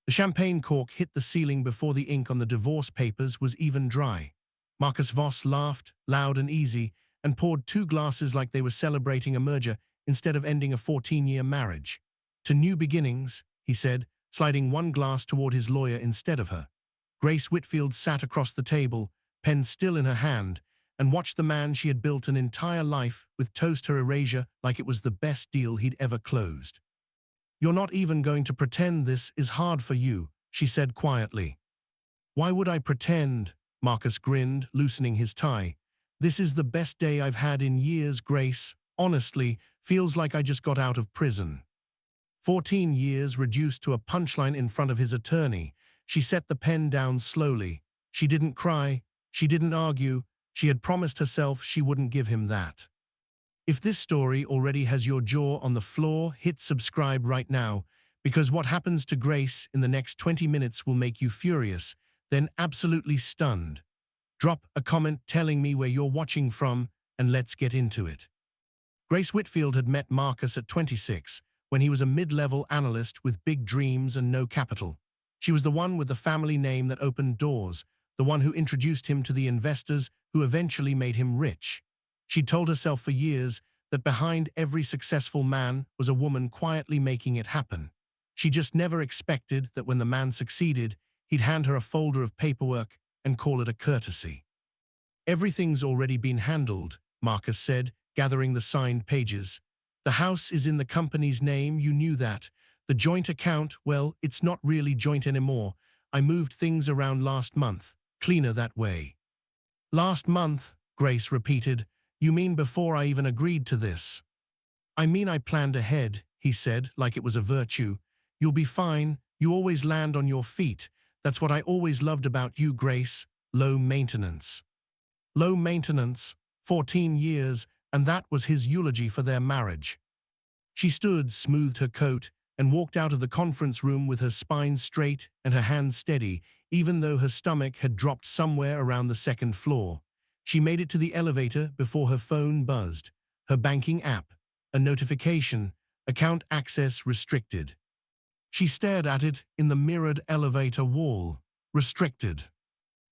The champagne cork hit the ceiling before the ink on the divorce papers was even dry. Marcus Voss laughed, loud and easy, and poured 2 glasses like they were celebrating a merger instead of ending a 14-year marriage. To new beginnings, he said, sliding 1 glass toward his lawyer instead of her. Grace Whitfield sat across the table, pen still in her hand, and watched the man she had built an entire life with toast her erasure like it was the best deal he'd ever closed. "You're not even going to pretend this is hard for you," she said quietly. "Why would I pretend?" Marcus grinned, loosening his tie. "This is the best day I've had in years, Grace. Honestly, feels like I just got out of prison." 14 years reduced to a punchline in front of his attorney. She set the pen down slowly. She didn't cry. She didn't argue. She had promised herself she wouldn't give him that. If this story already has your jaw on the floor, hit subscribe right now, because what happens to Grace in the next 20 minutes will make you furious, then absolutely stunned. Drop a comment telling me where you're watching from, and let's get into it. Grace Whitfield had met Marcus at 26, when he was a mid-level analyst with big dreams and no capital. She was the one with the family name that opened doors, the one who introduced him to the investors who eventually made him rich. She'd told herself for years that behind every successful man was a woman quietly making it happen. She just never expected that when the man succeeded, he'd hand her a folder of paperwork and call it a courtesy. "Everything's already been handled," Marcus said, gathering the signed pages. "The house is in the company's name, you knew that. The joint account, well, it's not really joint anymore. I moved things around last month. Cleaner that way." "Last month," Grace repeated. "You mean before I even agreed to this?" "I mean I planned ahead," he said, like it was a virtue. "You'll be fine. You always land on your feet. That's what I always loved about you, Grace. Low maintenance." Low maintenance, 14 years, and that was his eulogy for their marriage. She stood, smoothed her coat, and walked out of the conference room with her spine straight and her hands steady, even though her stomach had dropped somewhere around the second floor. She made it to the elevator before her phone buzzed. Her banking app. A notification. Account access restricted. She stared at it in the mirrored elevator wall. Restricted.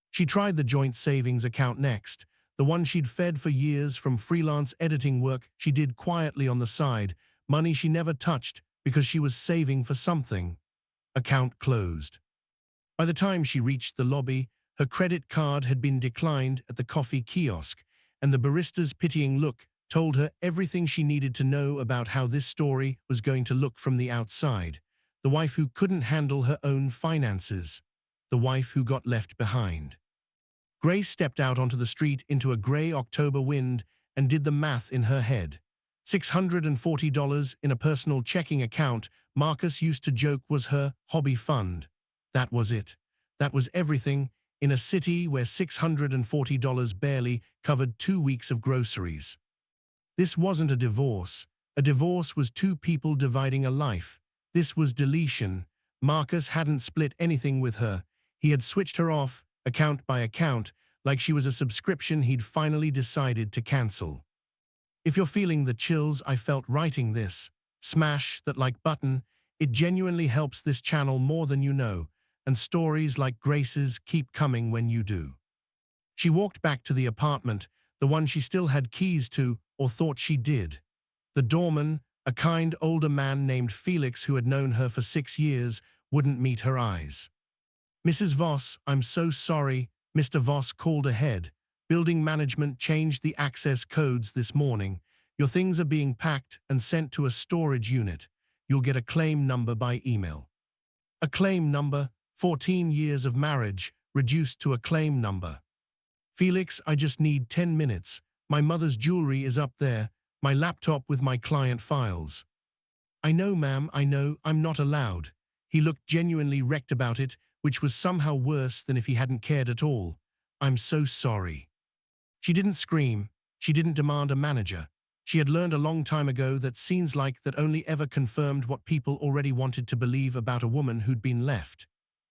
She tried the joint savings account next, the one she'd fed for years from freelance editing work she did quietly on the side, money she never touched because she was saving for something. Account closed. By the time she reached the lobby, her credit card had been declined at the coffee kiosk, and the barista's pitying look told her everything she needed to know about how this story was going to look from the outside. The wife who couldn't handle her own finances. The wife who got left behind. Grace stepped out onto the street into a gray October wind and did the math in her head. $640 in a personal checking account Marcus used to joke was her hobby fund. That was it. That was everything in a city where $640 barely covered 2 weeks of groceries. This wasn't a divorce. A divorce was 2 people dividing a life. This was deletion. Marcus hadn't split anything with her. He had switched her off, account by account, like she was a subscription he'd finally decided to cancel. If you're feeling the chills I felt writing this, smash that like button. It genuinely helps this channel more than you know, and stories like Grace's keep coming when you do. She walked back to the apartment, the one she still had keys to, or thought she did. The doorman, a kind older man named Felix who had known her for 6 years, wouldn't meet her eyes. "Mrs. Voss, I'm so sorry," Mr. Voss called ahead. "Building management changed the access codes this morning. Your things are being packed and sent to a storage unit. You'll get a claim number by email." A claim number, 14 years of marriage, reduced to a claim number. "Felix, I just need 10 minutes. My mother's jewelry is up there, my laptop with my client files." "I know, ma'am, I know, I'm not allowed." He looked genuinely wrecked about it, which was somehow worse than if he hadn't cared at all. "I'm so sorry." She didn't scream. She didn't demand a manager. She had learned a long time ago that scenes like that only ever confirmed what people already wanted to believe about a woman who'd been left.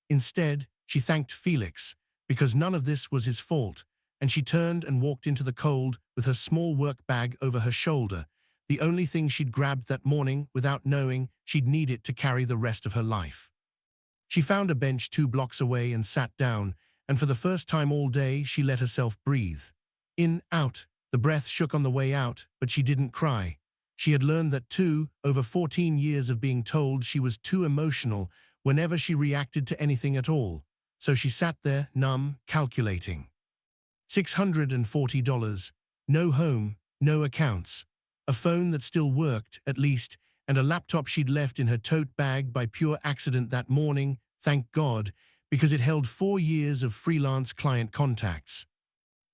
Instead, she thanked Felix, because none of this was his fault, and she turned and walked into the cold with her small work bag over her shoulder, the only thing she'd grabbed that morning without knowing she'd need it to carry the rest of her life. She found a bench 2 blocks away and sat down, and for the first time all day she let herself breathe. In, out, the breath shook on the way out, but she didn't cry. She had learned that too, over 14 years of being told she was too emotional whenever she reacted to anything at all. So she sat there, numb, calculating. $640, no home, no accounts, a phone that still worked, at least, and a laptop she'd left in her tote bag by pure accident that morning, thank God, because it held 4 years of freelance client contacts.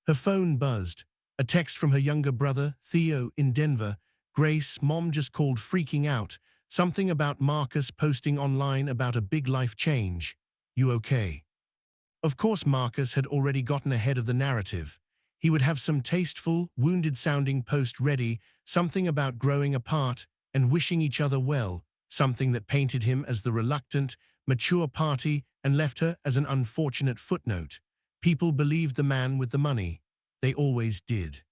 Her phone buzzed, a text from her younger brother, Theo, in Denver. Grace, Mom just called freaking out, something about Marcus posting online about a big life change. You okay? Of course Marcus had already gotten ahead of the narrative. He would have some tasteful, wounded-sounding post ready, something about growing apart and wishing each other well, something that painted him as the reluctant, mature party and left her as an unfortunate footnote. People believed the man with the money. They always did.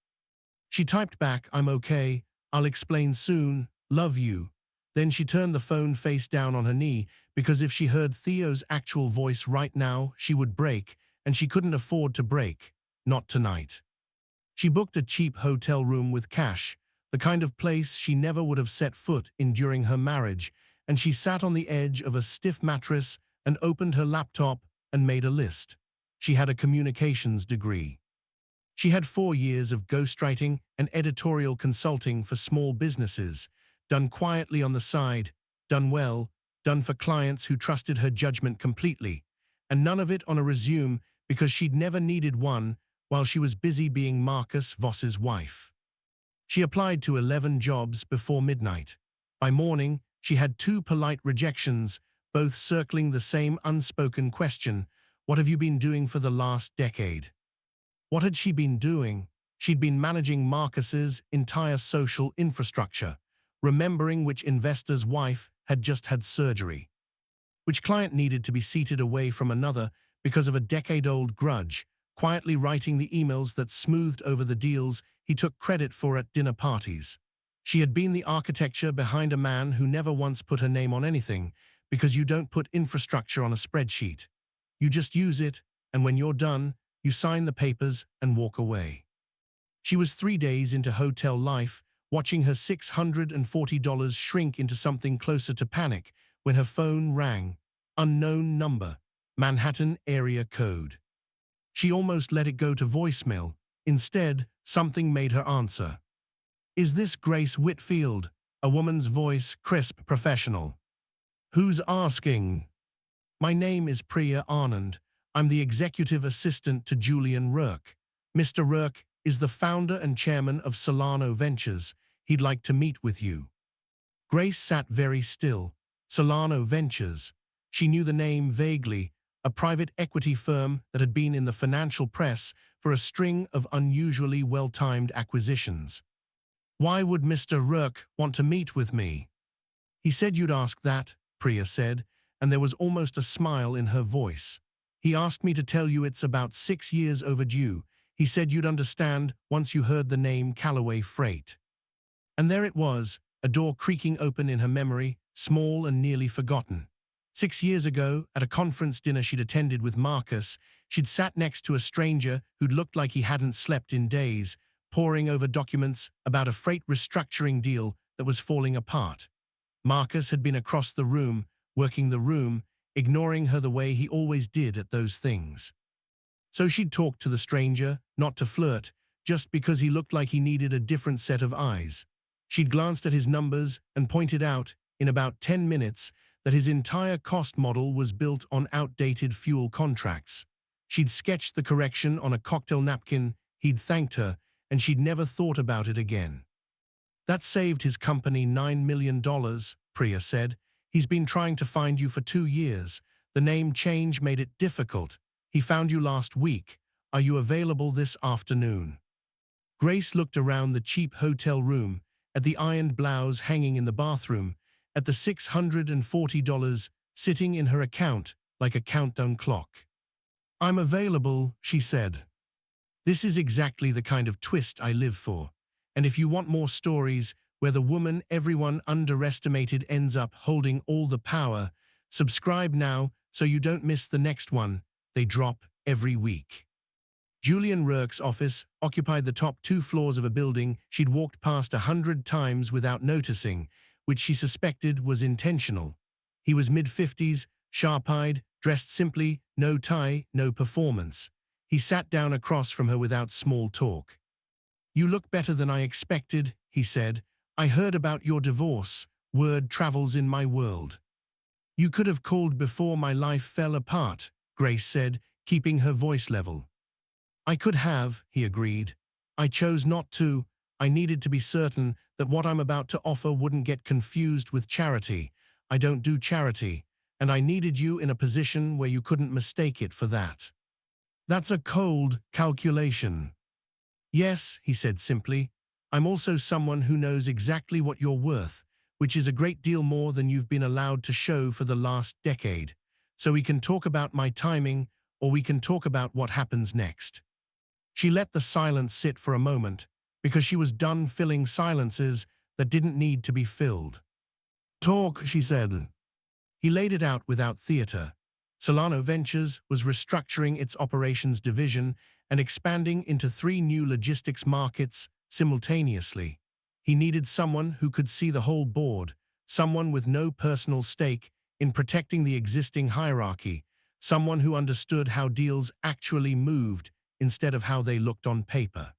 She typed back, I'm okay, I'll explain soon, love you. Then she turned the phone face down on her knee, because if she heard Theo's actual voice right now, she would break, and she couldn't afford to break. Not tonight. She booked a cheap hotel room with cash, the kind of place she never would have set foot in during her marriage, and she sat on the edge of a stiff mattress and opened her laptop and made a list. She had a communications degree. She had 4 years of ghostwriting and editorial consulting for small businesses, done quietly on the side, done well, done for clients who trusted her judgment completely, and none of it on a resume because she'd never needed one while she was busy being Marcus Voss's wife. She applied to 11 jobs before midnight. By morning, she had 2 polite rejections, both circling the same unspoken question, what have you been doing for the last decade? What had she been doing? She'd been managing Marcus's entire social infrastructure, remembering which investor's wife had just had surgery, which client needed to be seated away from another because of a decade-old grudge, quietly writing the emails that smoothed over the deals he took credit for at dinner parties. She had been the architecture behind a man who never once put her name on anything, because you don't put infrastructure on a spreadsheet. You just use it, and when you're done, you sign the papers and walk away. She was 3 days into hotel life, watching her $640 shrink into something closer to panic when her phone rang. Unknown number, Manhattan area code. She almost let it go to voicemail. Instead, something made her answer. Is this Grace Whitfield? A woman's voice, crisp, professional. Who's asking? My name is Priya Anand. I'm the executive assistant to Julian Rourke. Mr. Rourke is the founder and chairman of Solano Ventures. He'd like to meet with you. Grace sat very still. Solano Ventures. She knew the name vaguely, a private equity firm that had been in the financial press for a string of unusually well-timed acquisitions. Why would Mr. Rourke want to meet with me? He said you'd ask that, Priya said, and there was almost a smile in her voice. He asked me to tell you it's about 6 years overdue. He said you'd understand once you heard the name Callaway Freight. And there it was, a door creaking open in her memory, small and nearly forgotten. 6 years ago, at a conference dinner she'd attended with Marcus, she'd sat next to a stranger who'd looked like he hadn't slept in days, poring over documents about a freight restructuring deal that was falling apart. Marcus had been across the room, working the room, ignoring her the way he always did at those things. So she'd talked to the stranger, not to flirt, just because he looked like he needed a different set of eyes. She'd glanced at his numbers and pointed out, in about 10 minutes, that his entire cost model was built on outdated fuel contracts. She'd sketched the correction on a cocktail napkin, he'd thanked her, and she'd never thought about it again. That saved his company $9 million, Priya said. He's been trying to find you for 2 years. The name change made it difficult. He found you last week. Are you available this afternoon? Grace looked around the cheap hotel room, at the ironed blouse hanging in the bathroom, at the $640 sitting in her account like a countdown clock. I'm available, she said. This is exactly the kind of twist I live for. And if you want more stories where the woman everyone underestimated ends up holding all the power, subscribe now so you don't miss the next one. They drop every week. Julian Rourke's office occupied the top 2 floors of a building she'd walked past 100 times without noticing, which she suspected was intentional. He was mid-50s, sharp-eyed, dressed simply, no tie, no performance. He sat down across from her without small talk. "You look better than I expected," he said. "I heard about your divorce. Word travels in my world." "You could have called before my life fell apart," Grace said, keeping her voice level. "I could have," he agreed. "I chose not to. I needed to be certain that what I'm about to offer wouldn't get confused with charity. I don't do charity, and I needed you in a position where you couldn't mistake it for that." "That's a cold calculation." "Yes," he said simply. "I'm also someone who knows exactly what you're worth, which is a great deal more than you've been allowed to show for the last decade. So we can talk about my timing, or we can talk about what happens next." She let the silence sit for a moment, because she was done filling silences that didn't need to be filled. "Talk," she said. He laid it out without theater. Solano Ventures was restructuring its operations division and expanding into 3 new logistics markets simultaneously. He needed someone who could see the whole board, someone with no personal stake in protecting the existing hierarchy, someone who understood how deals actually moved instead of how they looked on paper.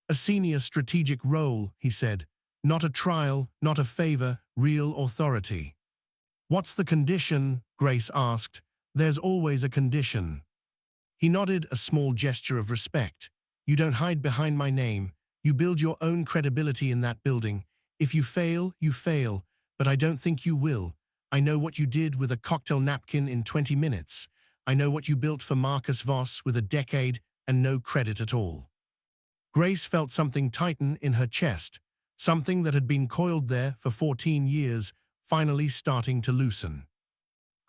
"A senior strategic role," he said. "Not a trial, not a favor, real authority." "What's the condition?" Grace asked. "There's always a condition." He nodded, a small gesture of respect. "You don't hide behind my name. You build your own credibility in that building. If you fail, you fail, but I don't think you will. I know what you did with a cocktail napkin in 20 minutes. I know what you built for Marcus Voss with a decade and no credit at all." Grace felt something tighten in her chest, something that had been coiled there for 14 years, finally starting to loosen.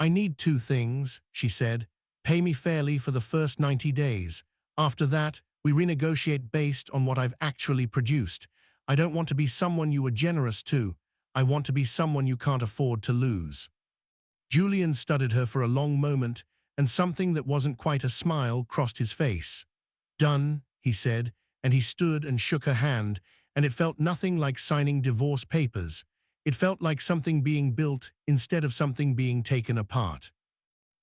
"I need 2 things," she said. "Pay me fairly for the first 90 days. After that, we renegotiate based on what I've actually produced. I don't want to be someone you were generous to. I want to be someone you can't afford to lose." Julian studied her for a long moment, and something that wasn't quite a smile crossed his face. "Done," he said, and he stood and shook her hand, and it felt nothing like signing divorce papers. It felt like something being built instead of something being taken apart.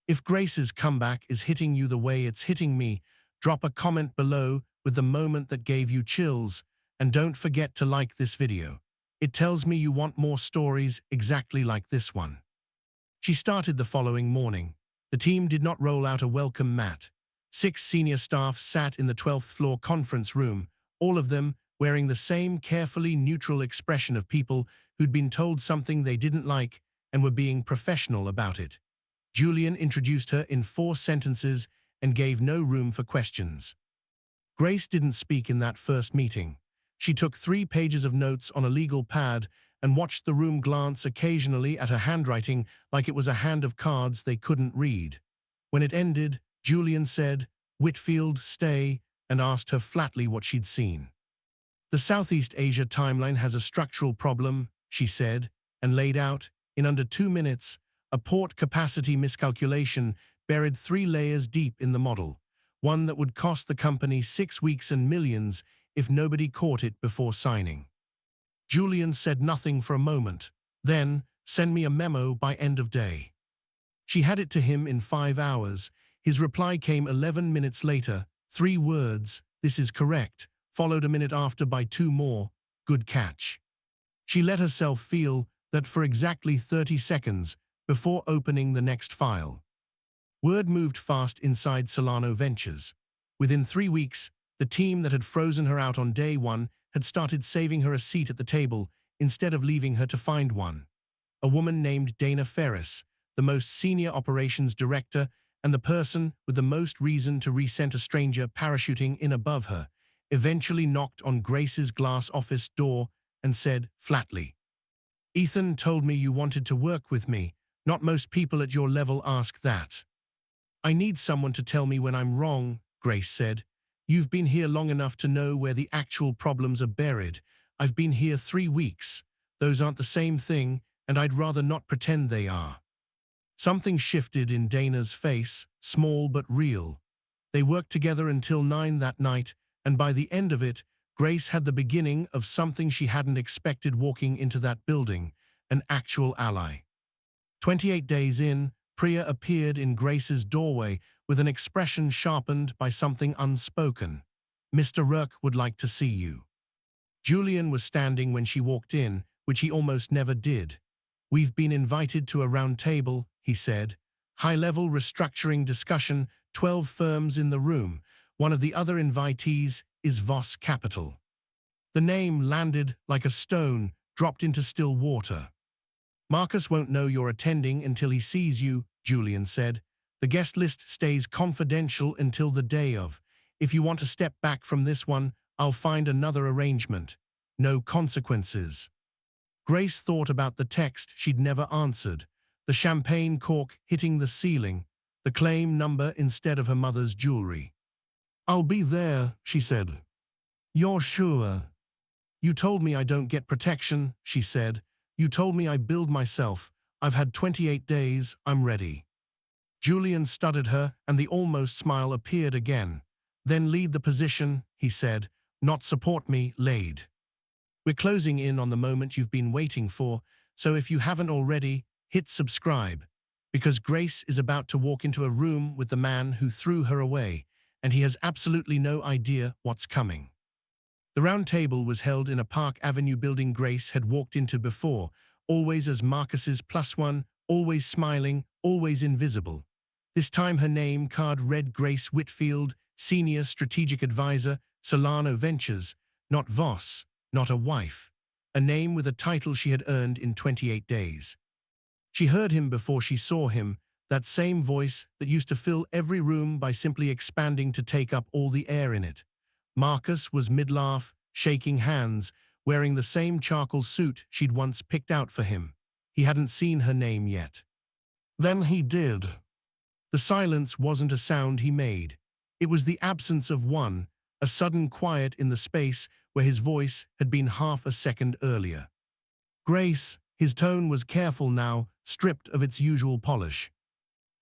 If Grace's comeback is hitting you the way it's hitting me, drop a comment below with the moment that gave you chills, and don't forget to like this video. It tells me you want more stories exactly like this one. She started the following morning. The team did not roll out a welcome mat. 6 senior staff sat in the 12th floor conference room, all of them wearing the same carefully neutral expression of people who'd been told something they didn't like and were being professional about it. Julian introduced her in 4 sentences and gave no room for questions. Grace didn't speak in that first meeting. She took 3 pages of notes on a legal pad and watched the room glance occasionally at her handwriting like it was a hand of cards they couldn't read. When it ended, Julian said, "Whitfield, stay," and asked her flatly what she'd seen. "The Southeast Asia timeline has a structural problem," she said, and laid out, in under 2 minutes, a port capacity miscalculation buried 3 layers deep in the model, one that would cost the company 6 weeks and millions if nobody caught it before signing. Julian said nothing for a moment. Then, "Send me a memo by end of day." She had it to him in 5 hours. His reply came 11 minutes later, 3 words, "This is correct," followed a minute after by 2 more, "Good catch." She let herself feel that for exactly 30 seconds before opening the next file. Word moved fast inside Solano Ventures. Within 3 weeks, the team that had frozen her out on day 1 had started saving her a seat at the table instead of leaving her to find one. A woman named Dana Ferris, the most senior operations director and the person with the most reason to resent a stranger parachuting in above her, eventually knocked on Grace's glass office door and said flatly, "Ethan told me you wanted to work with me. Not most people at your level ask that." "I need someone to tell me when I'm wrong," Grace said. "You've been here long enough to know where the actual problems are buried. I've been here 3 weeks. Those aren't the same thing, and I'd rather not pretend they are." Something shifted in Dana's face, small but real. They worked together until 9 that night, and by the end of it, Grace had the beginning of something she hadn't expected walking into that building, an actual ally. 28 days in, Priya appeared in Grace's doorway with an expression sharpened by something unspoken. "Mr. Rourke would like to see you." Julian was standing when she walked in, which he almost never did. "We've been invited to a round table," he said. "High-level restructuring discussion, 12 firms in the room. One of the other invitees is Voss Capital." The name landed like a stone dropped into still water. "Marcus won't know you're attending until he sees you," Julian said. "The guest list stays confidential until the day of. If you want to step back from this one, I'll find another arrangement. No consequences." Grace thought about the text she'd never answered, the champagne cork hitting the ceiling, the claim number instead of her mother's jewelry. "I'll be there," she said. "You're sure?" "You told me I don't get protection," she said. "You told me I build myself. I've had 28 days, I'm ready." Julian studied her, and the almost smile appeared again. "Then lead the position," he said. "Not support me, lead." "We're closing in on the moment you've been waiting for, so if you haven't already, hit subscribe. Because Grace is about to walk into a room with the man who threw her away, and he has absolutely no idea what's coming." The round table was held in a Park Avenue building Grace had walked into before, always as Marcus's +1, always smiling, always invisible. This time her name card read Grace Whitfield, Senior Strategic Advisor, Solano Ventures, not Voss, not a wife. A name with a title she had earned in 28 days. She heard him before she saw him, that same voice that used to fill every room by simply expanding to take up all the air in it. Marcus was mid-laugh, shaking hands, wearing the same charcoal suit she'd once picked out for him. He hadn't seen her name yet. Then he did. The silence wasn't a sound he made. It was the absence of one, a sudden quiet in the space where his voice had been half a second earlier. "Grace," his tone was careful now, stripped of its usual polish.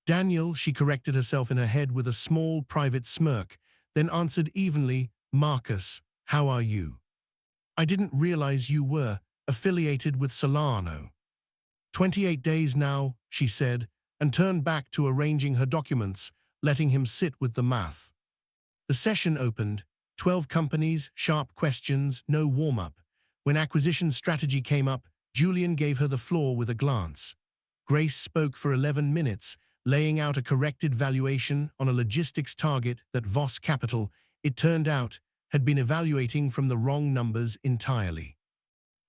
"Daniel," she corrected herself in her head with a small private smirk, then answered evenly, "Marcus, how are you? I didn't realize you were affiliated with Solano." 28 days now," she said, and turned back to arranging her documents, letting him sit with the math. The session opened, 12 companies, sharp questions, no warm-up. When acquisition strategy came up, Julian gave her the floor with a glance. Grace spoke for 11 minutes, laying out a corrected valuation on a logistics target that Voss Capital, it turned out, had been evaluating from the wrong numbers entirely.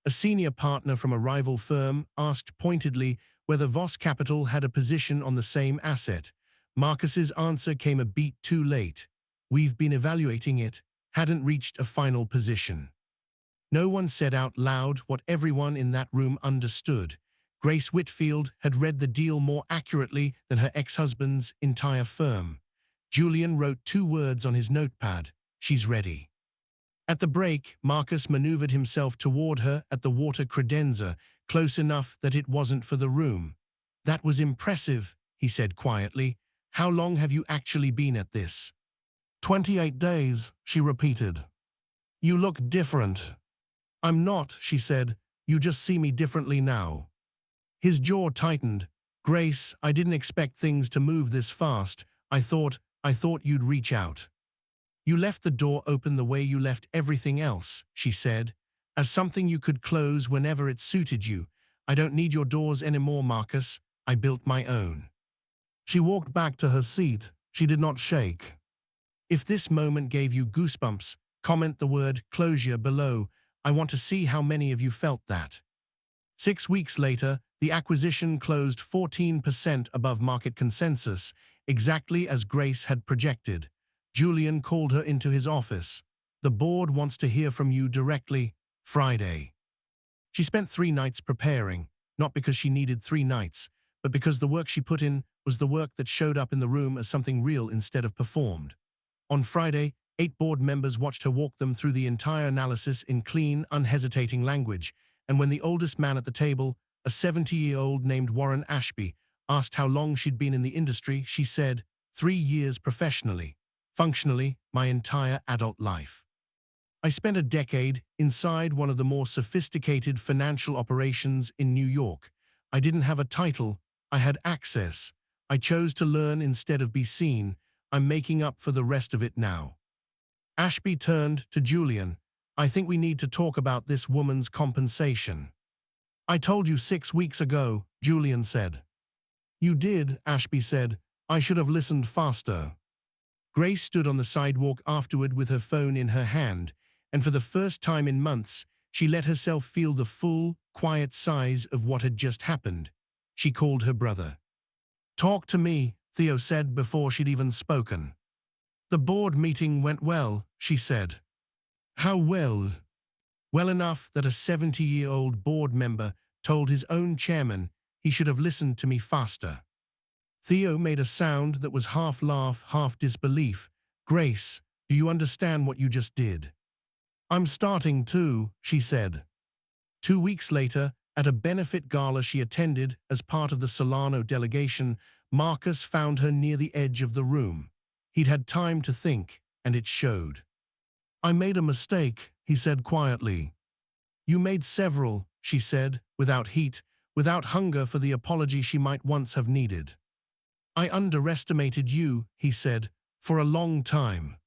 A senior partner from a rival firm asked pointedly whether Voss Capital had a position on the same asset. Marcus's answer came a beat too late. "We've been evaluating it, hadn't reached a final position." No one said out loud what everyone in that room understood. Grace Whitfield had read the deal more accurately than her ex-husband's entire firm. Julian wrote 2 words on his notepad: "She's ready." At the break, Marcus maneuvered himself toward her at the water credenza, close enough that it wasn't for the room. "That was impressive," he said quietly. "How long have you actually been at this?" 28 days, she repeated. "You look different." "I'm not," she said. "You just see me differently now." His jaw tightened. "Grace, I didn't expect things to move this fast. I thought you'd reach out." "You left the door open the way you left everything else," she said, "as something you could close whenever it suited you. I don't need your doors anymore, Marcus. I built my own." She walked back to her seat. She did not shake. If this moment gave you goosebumps, comment the word "closure" below. I want to see how many of you felt that. 6 weeks later, the acquisition closed 14% above market consensus, exactly as Grace had projected. Julian called her into his office. "The board wants to hear from you directly, Friday." She spent 3 nights preparing, not because she needed 3 nights, but because the work she put in was the work that showed up in the room as something real instead of performed. On Friday, 8 board members watched her walk them through the entire analysis in clean, unhesitating language, and when the oldest man at the table, a 70-year-old named Warren Ashby, Asked how long she'd been in the industry, she said, 3 years professionally. Functionally, my entire adult life. I spent a decade inside one of the more sophisticated financial operations in New York. I didn't have a title, I had access. I chose to learn instead of be seen. I'm making up for the rest of it now. Ashby turned to Julian. I think we need to talk about this woman's compensation. I told you 6 weeks ago, Julian said. You did, Ashby said. I should have listened faster. Grace stood on the sidewalk afterward with her phone in her hand, and for the first time in months, she let herself feel the full, quiet size of what had just happened. She called her brother. Talk to me, Theo said before she'd even spoken. The board meeting went well, she said. How well? Well enough that a 70-year-old board member told his own chairman he should have listened to me faster. Theo made a sound that was half laugh, half disbelief. Grace, do you understand what you just did? I'm starting to, she said. 2 weeks later, at a benefit gala she attended as part of the Solano delegation, Marcus found her near the edge of the room. He'd had time to think, and it showed. I made a mistake, he said quietly. You made several, she said, without heat, without hunger for the apology she might once have needed. I underestimated you, he said, for a long time.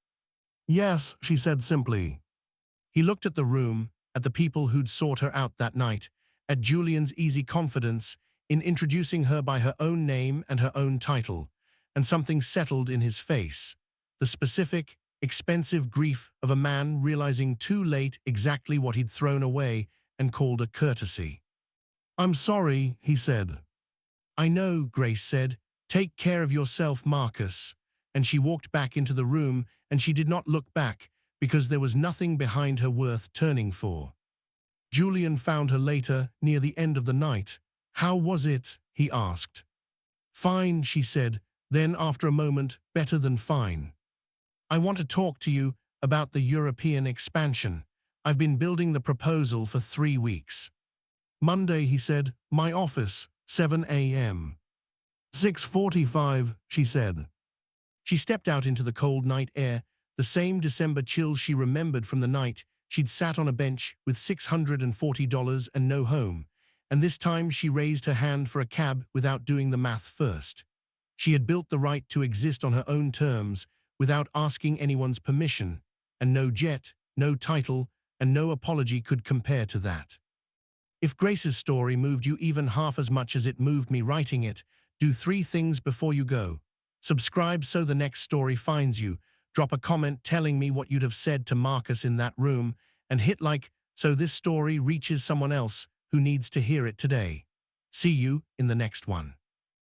Yes, she said simply. He looked at the room, at the people who'd sought her out that night, at Julian's easy confidence in introducing her by her own name and her own title, and something settled in his face. The specific, expensive grief of a man realizing too late exactly what he'd thrown away and called a courtesy. I'm sorry, he said. I know, Grace said. Take care of yourself, Marcus. And she walked back into the room, and she did not look back, because there was nothing behind her worth turning for. Julian found her later, near the end of the night. How was it? He asked. Fine, she said. Then, after a moment, better than fine. I want to talk to you about the European expansion. I've been building the proposal for 3 weeks. Monday, he said, my office, 7 a.m. 6:45, she said. She stepped out into the cold night air, the same December chill she remembered from the night she'd sat on a bench with $640 and no home, and this time she raised her hand for a cab without doing the math first. She had built the right to exist on her own terms without asking anyone's permission, and no jet, no title, and no apology could compare to that. If Grace's story moved you even half as much as it moved me writing it, do 3 things before you go. Subscribe so the next story finds you. Drop a comment telling me what you'd have said to Marcus in that room, and hit like so this story reaches someone else who needs to hear it today. See you in the next one.